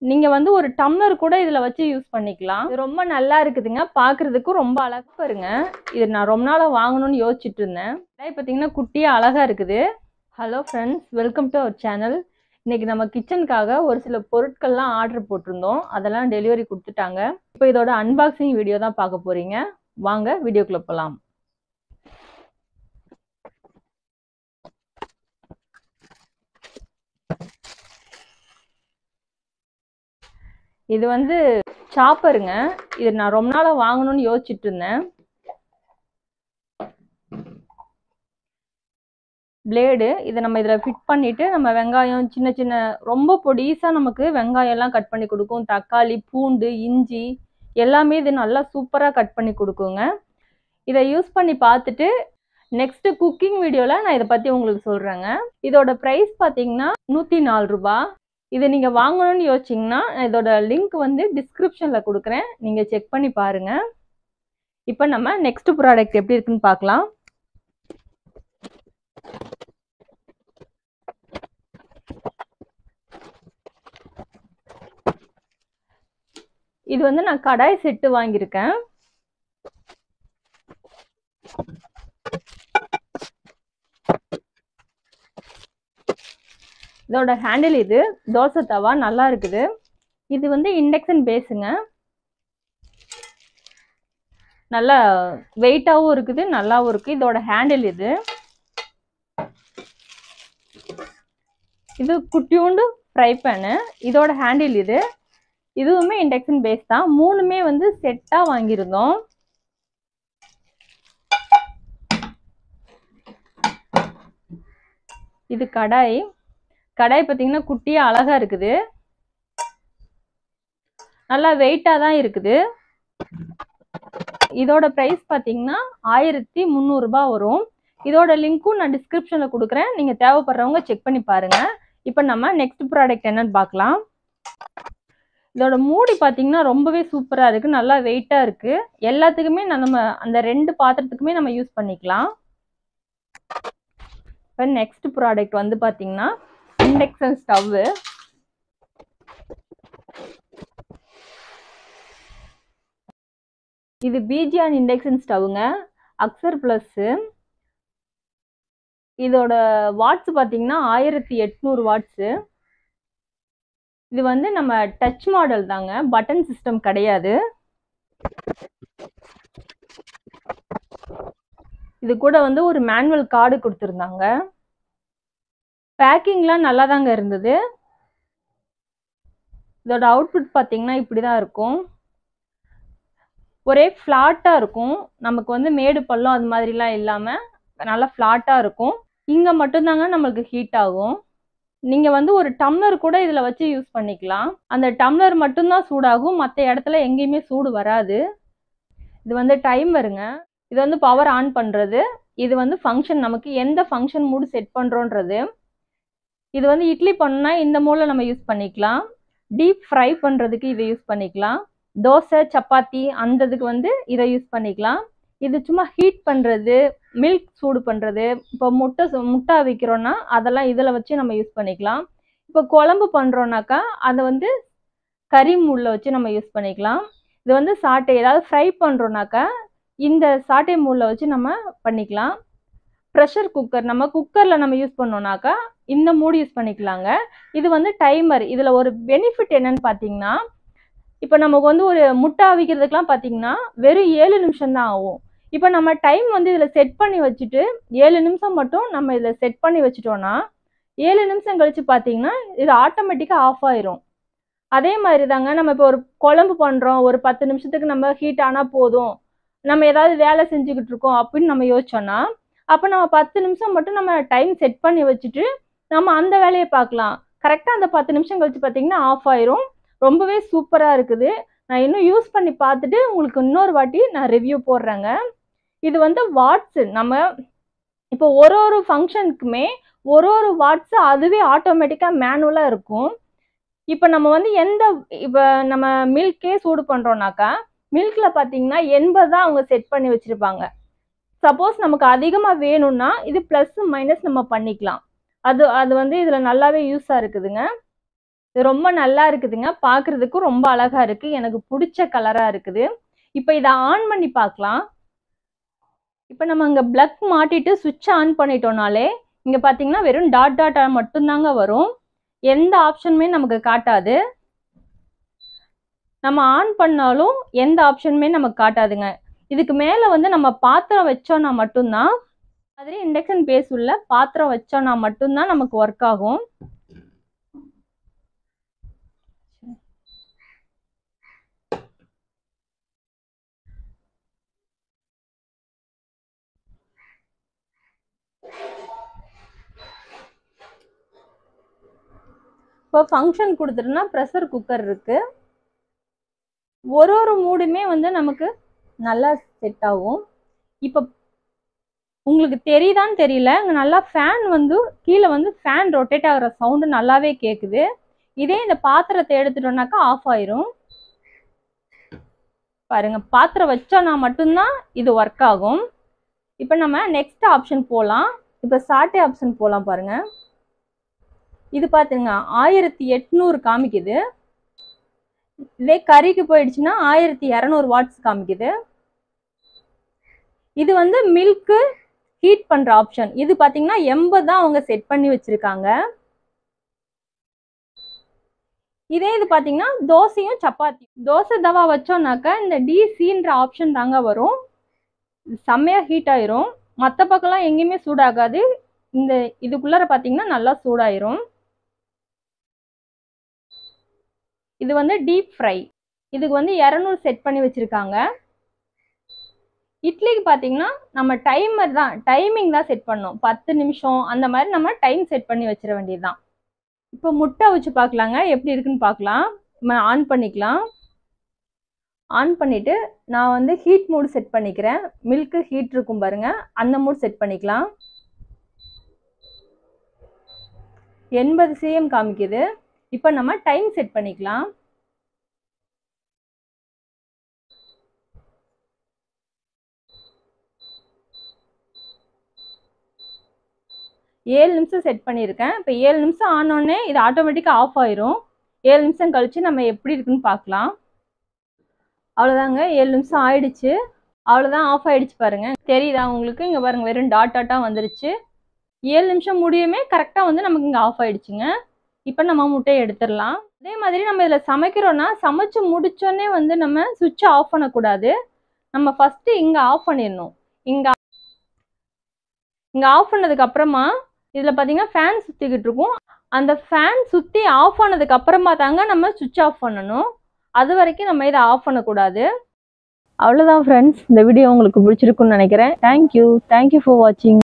நீங்க வந்து ஒரு டம்ளர் கூட இதுல வச்சு யூஸ் பண்ணிக்கலாம். இது ரொம்ப நல்லா இருக்குதுங்க. பார்க்கறதுக்கும் ரொம்ப அழகா பாருங்க. இது நான் ரொம்ப நாளா வாங்கணும்னு யோசிச்சுட்டு இருந்தேன். பார்த்தீங்கன்னா குட்டியா அழகா இருக்குது. Hello friends, welcome to our channel. இன்னைக்கு நம்ம கிச்சனுக்காக ஒரு சில பொருட்கள்லாம் ஆர்டர் போட்டிருந்தோம். அதெல்லாம் டெலிவரி கொடுத்துட்டாங்க. இப்போ இதோட அன்பாக்சிங் வீடியோ தான் பார்க்க போறீங்க. வாங்க வீடியோக்குள்ள போலாம். இது வந்து சாப்பருங்க. இது நான் ரொம்ப நாளா வாங்கணும்னு யோசிச்சுட்டு இருந்தேன். பிளேடு இதை நம்ம இதில் ஃபிட் பண்ணிட்டு நம்ம வெங்காயம் சின்ன சின்ன ரொம்ப பொடிசா நமக்கு வெங்காயம் எல்லாம் கட் பண்ணி கொடுக்கும். தக்காளி, பூண்டு, இஞ்சி எல்லாமே இது நல்லா சூப்பராக கட் பண்ணி கொடுக்குங்க. இதை யூஸ் பண்ணி பார்த்துட்டு நெக்ஸ்ட் குக்கிங் வீடியோவில் நான் இதை பற்றி உங்களுக்கு சொல்கிறேங்க. இதோட ப்ரைஸ் பார்த்தீங்கன்னா 104 ரூபாய். இதை நீங்கள் வாங்கணும்னு யோசிச்சிங்கன்னா இதோட லிங்க் வந்து டிஸ்கிரிப்ஷனில் கொடுக்குறேன். நீங்கள் செக் பண்ணி பாருங்கள். இப்போ நம்ம நெக்ஸ்ட் ப்ராடக்ட் எப்படி இருக்குன்னு பார்க்கலாம். இது வந்து நான் கடாய் செட்டு வாங்கியிருக்கேன். இதோட ஹேண்டில் இது தோசை தவா நல்லா இருக்குது. இது வந்து இண்டக்ஷன் பேஸுங்க. நல்லா வெயிட்டாகவும் இருக்குது, நல்லாவும் இருக்கு. இதோட ஹேண்டில் இது குட்டியூண்டு ஃப்ரை பேனு. இதோட ஹேண்டில் இது. இதுவுமே இண்டக்ஷன் பேஸ் தான். மூணுமே வந்து செட்டா வாங்கியிருந்தோம். இது கடாய் பார்த்தீங்கன்னா குட்டியா அழகா இருக்குது. நல்லா வெயிட்டா தான் இருக்குது. இதோட பிரைஸ் பார்த்தீங்கன்னா 1300 ரூபாய் வரும். இதோட லிங்க்கும் நான் டிஸ்கிரிப்ஷன்ல கொடுக்குறேன். நீங்க தேவைப்படுறவங்க செக் பண்ணி பாருங்க. இப்போ நம்ம நெக்ஸ்ட் ப்ராடக்ட் என்னன்னு பார்க்கலாம். இதோட மூடி பார்த்தீங்கன்னா ரொம்பவே சூப்பரா இருக்கு. நல்லா வெயிட்டா இருக்கு. எல்லாத்துக்குமே நம்ம அந்த 2 பாத்திரத்துக்குமே நம்ம யூஸ் பண்ணிக்கலாம். இப்போ நெக்ஸ்ட் ப்ராடக்ட் வந்து பார்த்தீங்கன்னா இண்டக்ஷன் ஸ்டவ். இது பிஜிஆன் இண்டக்ஷன் ஸ்டவ்ங்க. அக்சர் பிளஸ். இதோட வாட்ஸ் பார்த்தீங்கன்னா 1800 வாட்ஸு. இது வந்து நம்ம டச் மாடல் தாங்க, பட்டன் சிஸ்டம் கிடையாது. இது கூட வந்து ஒரு மேனுவல் கார்டு கொடுத்துருந்தாங்க. பேக்கிங்லாம் நல்லா தாங்க இருந்தது. இதோட அவுட்புட் பார்த்தீங்கன்னா இப்படி தான் இருக்கும். ஒரே ஃப்ளாட்டாக இருக்கும். நமக்கு வந்து மேடு பள்ளம் அது மாதிரிலாம் இல்லாமல் நல்லா ஃப்ளாட்டாக இருக்கும். இங்கே மட்டும்தாங்க நம்மளுக்கு ஹீட் ஆகும். நீங்கள் வந்து ஒரு டம்ளர் கூட இதில் வச்சு யூஸ் பண்ணிக்கலாம். அந்த டம்ளர் மட்டும்தான் சூடாகும், மற்ற இடத்துல எங்கேயுமே சூடு வராது. இது வந்து டைமருங்க. இது வந்து பவர் ஆன் பண்ணுறது. இது வந்து ஃபங்க்ஷன், நமக்கு எந்த ஃபங்க்ஷன் மூடு செட் பண்ணுறோன்றது. இது வந்து இட்லி பண்ணா இந்த மூடில் நம்ம யூஸ் பண்ணிக்கலாம். டீப் ஃப்ரை பண்ணுறதுக்கு இதை யூஸ் பண்ணிக்கலாம். தோசை, சப்பாத்தி அந்த இதுக்கு வந்து இதை யூஸ் பண்ணிக்கலாம். இது சும்மா ஹீட் பண்ணுறது, மில்க் சூடு பண்ணுறது. இப்போ முட்டை அவிக்கிறோன்னா அதெல்லாம் இதில் வச்சு நம்ம யூஸ் பண்ணிக்கலாம். இப்போ குழம்பு பண்ணுறோன்னாக்கா அதை வந்து கறி மூடில் வச்சு நம்ம யூஸ் பண்ணிக்கலாம். இது வந்து சாட்டை ஏதாவது ஃப்ரை பண்ணுறோன்னாக்கா இந்த சாட்டை மூடில் வச்சு நம்ம பண்ணிக்கலாம். ப்ரெஷர் குக்கர், நம்ம குக்கரில் நம்ம யூஸ் பண்ணோம்னாக்கா இந்த மூடி யூஸ் பண்ணிக்கலாங்க. இது வந்து டைமர். இதில் ஒரு பெனிஃபிட் என்னன்னு பார்த்தீங்கன்னா, இப்போ நமக்கு வந்து ஒரு முட்டை அவிக்கிறதுக்கெலாம் பார்த்தீங்கன்னா வெறும் 7 நிமிஷம் தான் ஆகும். இப்போ நம்ம டைம் வந்து இதில் செட் பண்ணி வச்சுட்டு 7 நிமிஷம் மட்டும் நம்ம இதில் செட் பண்ணி வச்சுட்டோன்னா 7 நிமிஷம் கழிச்சு பார்த்தீங்கன்னா இது ஆட்டோமேட்டிக்காக ஆஃப் ஆயிரும். அதே மாதிரி தாங்க நம்ம இப்போ ஒரு குழம்பு பண்ணுறோம், ஒரு 10 நிமிஷத்துக்கு நம்ம ஹீட் ஆனால் போதும், நம்ம ஏதாவது வேலை செஞ்சுக்கிட்டு இருக்கோம் அப்படின்னு நம்ம யோசிச்சோன்னா அப்போ நம்ம 10 நிமிஷம் மட்டும் நம்ம டைம் செட் பண்ணி வச்சுட்டு நம்ம அந்த வேலையை பார்க்கலாம். கரெக்டாக அந்த 10 நிமிஷம் கழிச்சு பார்த்தீங்கன்னா ஆஃப் ஆயிரும். ரொம்பவே சூப்பராக இருக்குது. நான் இன்னும் யூஸ் பண்ணி பார்த்துட்டு உங்களுக்கு இன்னொரு வாட்டி நான் ரிவ்யூ போடுறேங்க. இது வந்து வாட்ஸு. நம்ம இப்போ ஒரு ஃபங்க்ஷனுக்குமே ஒரு வாட்ஸு அதுவே ஆட்டோமேட்டிக்காக மேனுவலாக இருக்கும். இப்போ நம்ம வந்து இப்போ நம்ம மில்கே சூடு பண்ணுறோன்னாக்கா மில்கில் பார்த்தீங்கன்னா 80 தான் அவங்க செட் பண்ணி வச்சுருப்பாங்க. சப்போஸ் நமக்கு அதிகமாக வேணும்னா இது ப்ளஸ் மைனஸ் நம்ம பண்ணிக்கலாம். அது வந்து இதில் நல்லாவே யூஸாக இருக்குதுங்க. இது ரொம்ப நல்லா இருக்குதுங்க. பார்க்கறதுக்கு ரொம்ப அழகா இருக்கு. எனக்கு பிடிச்ச கலரா இருக்குது. இப்போ இதை ஆன் பண்ணி பார்க்கலாம். இப்போ நம்ம இங்கே பிளக் மாட்டிட்டு சுவிட்ச் ஆன் பண்ணிட்டோம்னாலே இங்கே பார்த்தீங்கன்னா வெறும் டாட் டாட்டா மட்டும்தாங்க வரும். எந்த ஆப்ஷனுமே நமக்கு காட்டாது. நம்ம ஆன் பண்ணாலும் எந்த ஆப்ஷனுமே நமக்கு காட்டாதுங்க. இதுக்கு மேலே வந்து நம்ம பாத்திரம் வச்சோம்னா மட்டும்தான், மாதிரி இண்டக்ஷன் பேஸ் உள்ள பாத்திரம் வச்சோம்னா மட்டும்தான் நமக்கு ஒர்க் ஆகும். இப்போ ஃபங்க்ஷன் கொடுத்துட்டோம்னா ப்ரெஷர் குக்கர் இருக்கு. ஒரு மூடுமே வந்து நமக்கு நல்லா செட் ஆகும். இப்போ உங்களுக்கு தெரியுதான்னு தெரியல, இங்கே நல்லா ஃபேன் வந்து கீழே வந்து ஃபேன் ரொட்டேட் ஆகிற சவுண்டு நல்லாவே கேட்குது. இதே இந்த பாத்திரத்தை எடுத்துட்டோம்னாக்கா ஆஃப் ஆயிரும். பாருங்க, பாத்திரம் வச்சோன்னா மட்டும்தான் இது ஒர்க் ஆகும். இப்போ நம்ம நெக்ஸ்ட் ஆப்ஷன் போகலாம். இப்போ சாட்டே ஆப்ஷன் போகலாம். பாருங்க, இது பார்த்துங்க 1800 காமிக்குது. இதே கறிக்கு போயிடுச்சுன்னா 1200 வாட்ஸ் காமிக்குது. இது வந்து மில்க்கு ஹீட் பண்ற ஆப்ஷன். இது பாத்தீங்கன்னா 80 தான் அவங்க செட் பண்ணி வச்சிருக்காங்க. இதே இது பாத்தீங்கன்னா தோசையும் சப்பாத்தி, தோசை தவா வச்சோம்னாக்கா இந்த டிசின்ற ஆப்ஷன் தாங்க வரும். செம்மையா ஹீட் ஆயிரும். மற்ற பக்கம்லாம் எங்கேயுமே சூடாகாது. இந்த இதுக்குள்ளார பாத்தீங்கன்னா நல்லா சூடாயிரும். இது வந்து டீப் ஃப்ரை. இதுக்கு வந்து 200 செட் பண்ணி வச்சிருக்காங்க. இட்லிக்கு பார்த்தீங்கன்னா நம்ம டைமர் தான், டைமிங் தான் செட் பண்ணோம். 10 நிமிஷம் அந்த மாதிரி நம்ம டைம் செட் பண்ணி வச்சிட வேண்டியதுதான். இப்போ முட்டை வச்சு பார்க்கலாங்க, எப்படி இருக்குன்னு பார்க்கலாம். நம்ம ஆன் பண்ணிக்கலாம். ஆன் பண்ணிட்டு நான் வந்து ஹீட் மூட் செட் பண்ணிக்கிறேன். மில்க்கு ஹீட் இருக்கும் பாருங்க, அந்த மூட் செட் பண்ணிக்கலாம். 80 cm காமிக்குது. இப்போ நம்ம டைம் செட் பண்ணிக்கலாம். 7 நிமிஷம் செட் பண்ணியிருக்கேன். இப்போ 7 நிமிஷம் ஆனோடனே இது ஆட்டோமேட்டிக்காக ஆஃப் ஆயிரும். 7 நிமிஷம் கழிச்சு நம்ம எப்படி இருக்குன்னு பார்க்கலாம். அவ்வளோதாங்க, 7 நிமிஷம் ஆயிடுச்சு. அவ்வளோதான், ஆஃப் ஆயிடுச்சு. பாருங்க, தெரியுதா உங்களுக்கு? இங்கே பாருங்க, வெறும் டாட் டாட்டாக வந்துருச்சு. 7 நிமிஷம் முடியுமே கரெக்டாக வந்து நமக்கு இங்கே ஆஃப் ஆயிடுச்சுங்க. இப்போ நம்ம முட்டையை எடுத்துடலாம். அதே மாதிரி நம்ம இதில் சமைக்கிறோன்னா சமைச்சு முடிச்சோடனே வந்து நம்ம சுவிட்சை ஆஃப் பண்ணக்கூடாது. நம்ம ஃபஸ்ட்டு இங்கே ஆஃப் பண்ணிடணும். இங்கே ஆஃப் பண்ணதுக்கு அப்புறமா இதில் பார்த்தீங்கன்னா ஃபேன் சுற்றிக்கிட்டு இருக்கும். அந்த ஃபேன் சுற்றி ஆஃப் ஆனதுக்கு அப்புறமா தாங்க நம்ம சுவிட்ச் ஆஃப் பண்ணணும். அது வரைக்கும் நம்ம இதை ஆஃப் பண்ணக்கூடாது. அவ்வளோதான் ஃப்ரெண்ட்ஸ், இந்த வீடியோ உங்களுக்கு பிடிச்சிருக்குன்னு நினைக்கிறேன். தேங்க்யூ ஃபார் வாட்சிங்.